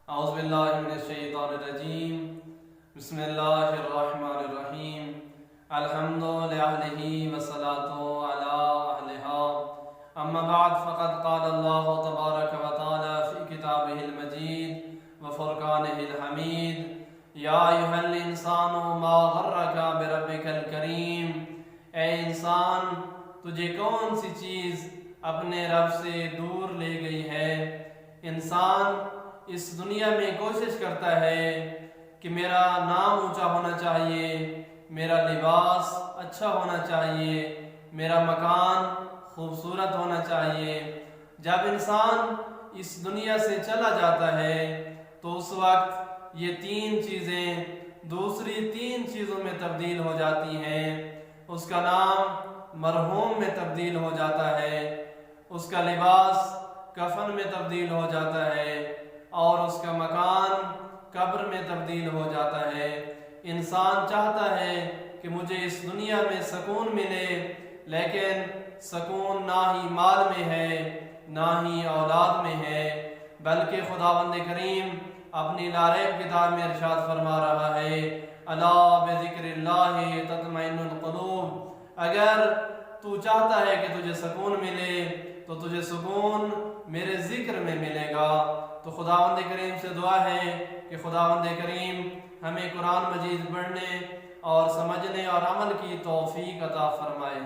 اعوذ باللہ من الشیطان الرجیم بسم اللہ الرحمن الرحیم الحمد للہ والصلاة علی اہلہا اما بعد فقد قال اللہ تبارک و تعالی فی کتابہ المجید وفرقانہ الحمید یا ایھا الانسان ما غرک بربک الکریم، اے انسان تجھے کون سی چیز اپنے رب سے دور لے گئی ہے۔ انسان اس دنیا میں کوشش کرتا ہے کہ میرا نام اونچا ہونا چاہیے، میرا لباس اچھا ہونا چاہیے، میرا مکان خوبصورت ہونا چاہیے۔ جب انسان اس دنیا سے چلا جاتا ہے تو اس وقت یہ تین چیزیں دوسری تین چیزوں میں تبدیل ہو جاتی ہیں۔ اس کا نام مرحوم میں تبدیل ہو جاتا ہے، اس کا لباس کفن میں تبدیل ہو جاتا ہے، اور اس کا مکان قبر میں تبدیل ہو جاتا ہے۔ انسان چاہتا ہے کہ مجھے اس دنیا میں سکون ملے، لیکن سکون نہ ہی مال میں ہے نہ ہی اولاد میں ہے، بلکہ خداوند کریم اپنی لاریب کتاب میں ارشاد فرما رہا ہے، الا بذکر اللہ تطمئن القلوب۔ اگر تو چاہتا ہے کہ تجھے سکون ملے تو تجھے سکون میرے ذکر میں ملے گا۔ تو خداوند کریم سے دعا ہے کہ خداوند کریم ہمیں قرآن مجید پڑھنے اور سمجھنے اور عمل کی توفیق عطا فرمائے۔